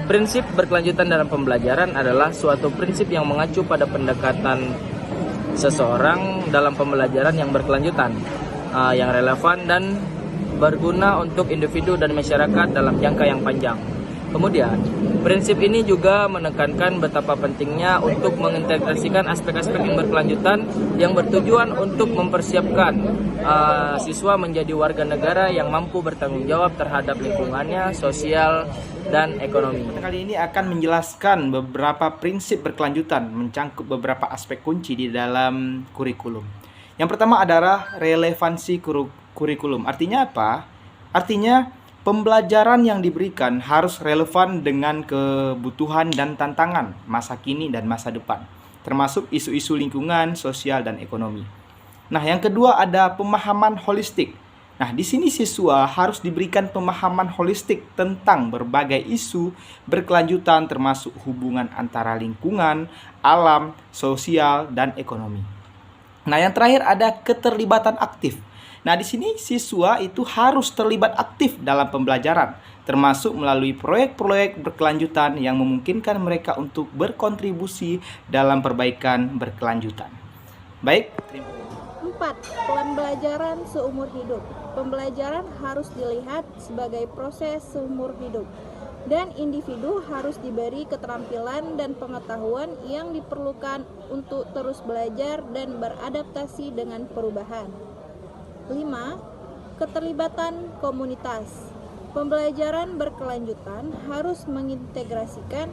Prinsip berkelanjutan dalam pembelajaran adalah suatu prinsip yang mengacu pada pendekatan seseorang dalam pembelajaran yang berkelanjutan, yang relevan dan berguna untuk individu dan masyarakat dalam jangka yang panjang. Kemudian, prinsip ini juga menekankan betapa pentingnya untuk mengintegrasikan aspek-aspek yang berkelanjutan yang bertujuan untuk mempersiapkan siswa menjadi warga negara yang mampu bertanggung jawab terhadap lingkungannya, sosial, dan ekonomi. Kali ini akan menjelaskan beberapa prinsip berkelanjutan, mencangkup beberapa aspek kunci di dalam kurikulum. Yang pertama adalah relevansi kurikulum. Artinya apa? Artinya pembelajaran yang diberikan harus relevan dengan kebutuhan dan tantangan masa kini dan masa depan, termasuk isu-isu lingkungan, sosial, dan ekonomi. Nah, yang kedua ada pemahaman holistik. Nah, di sini siswa harus diberikan pemahaman holistik tentang berbagai isu berkelanjutan termasuk hubungan antara lingkungan, alam, sosial, dan ekonomi. Nah, yang terakhir ada keterlibatan aktif. Nah, di sini siswa itu harus terlibat aktif dalam pembelajaran, termasuk melalui proyek-proyek berkelanjutan yang memungkinkan mereka untuk berkontribusi dalam perbaikan berkelanjutan. Baik. 4. Pembelajaran seumur hidup. Pembelajaran harus dilihat sebagai proses seumur hidup, dan individu harus diberi keterampilan dan pengetahuan yang diperlukan untuk terus belajar dan beradaptasi dengan perubahan. 5. Keterlibatan komunitas. Pembelajaran berkelanjutan harus mengintegrasikan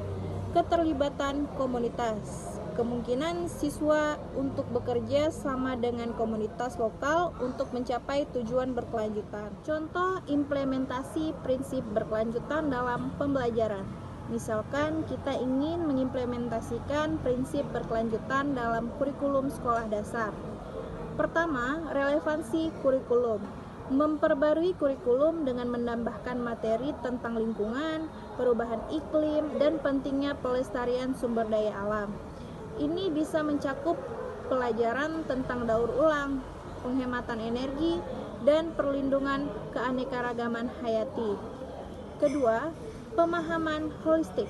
keterlibatan komunitas. Kemungkinan siswa untuk bekerja sama dengan komunitas lokal untuk mencapai tujuan berkelanjutan. Contoh implementasi prinsip berkelanjutan dalam pembelajaran. Misalkan kita ingin mengimplementasikan prinsip berkelanjutan dalam kurikulum sekolah dasar. Pertama, relevansi kurikulum. Memperbarui kurikulum dengan menambahkan materi tentang lingkungan, perubahan iklim, dan pentingnya pelestarian sumber daya alam. Ini bisa mencakup pelajaran tentang daur ulang, penghematan energi, dan perlindungan keanekaragaman hayati. Kedua, pemahaman holistik.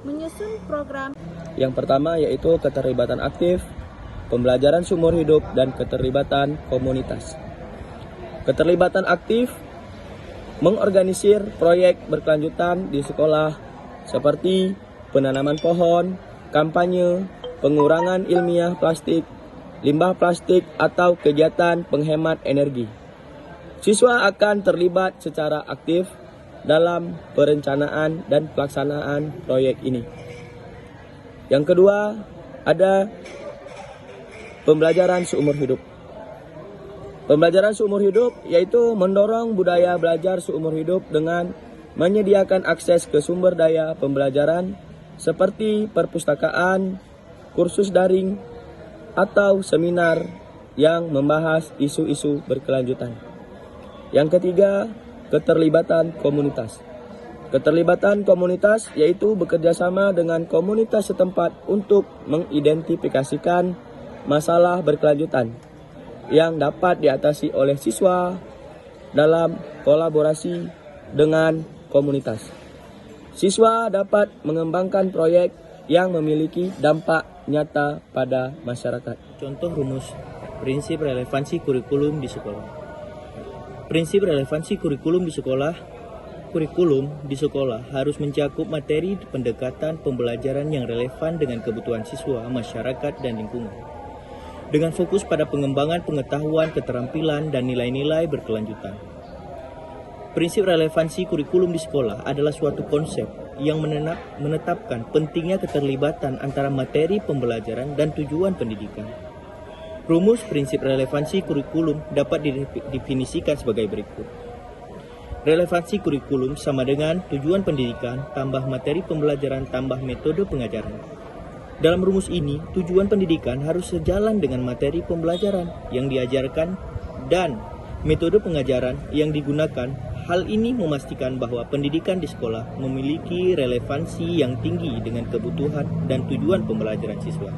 Menyusun program. Yang pertama yaitu keterlibatan aktif, pembelajaran seumur hidup, dan keterlibatan komunitas. Keterlibatan aktif mengorganisir proyek berkelanjutan di sekolah seperti penanaman pohon, kampanye, pengurangan ilmiah plastik, limbah plastik, atau kegiatan penghemat energi. Siswa akan terlibat secara aktif dalam perencanaan dan pelaksanaan proyek ini. Yang kedua, ada pembelajaran seumur hidup. Pembelajaran seumur hidup yaitu mendorong budaya belajar seumur hidup dengan menyediakan akses ke sumber daya pembelajaran seperti perpustakaan, kursus daring, atau seminar yang membahas isu-isu berkelanjutan. Yang ketiga, keterlibatan komunitas. Keterlibatan komunitas yaitu bekerjasama dengan komunitas setempat untuk mengidentifikasikan masalah berkelanjutan yang dapat diatasi oleh siswa dalam kolaborasi dengan komunitas. Siswa dapat mengembangkan proyek yang memiliki dampak nyata pada masyarakat. Contoh rumus prinsip relevansi kurikulum di sekolah. Prinsip relevansi kurikulum di sekolah. Kurikulum di sekolah harus mencakup materi pendekatan pembelajaran yang relevan dengan kebutuhan siswa, masyarakat, dan lingkungan. Dengan fokus pada pengembangan pengetahuan, keterampilan, dan nilai-nilai berkelanjutan. Prinsip relevansi kurikulum di sekolah adalah suatu konsep yang menetapkan pentingnya keterlibatan antara materi pembelajaran dan tujuan pendidikan. Rumus prinsip relevansi kurikulum dapat didefinisikan sebagai berikut. Relevansi kurikulum sama dengan tujuan pendidikan tambah materi pembelajaran tambah metode pengajaran. Dalam rumus ini, tujuan pendidikan harus sejalan dengan materi pembelajaran yang diajarkan dan metode pengajaran yang digunakan. Hal ini memastikan bahwa pendidikan di sekolah memiliki relevansi yang tinggi dengan kebutuhan dan tujuan pembelajaran siswa.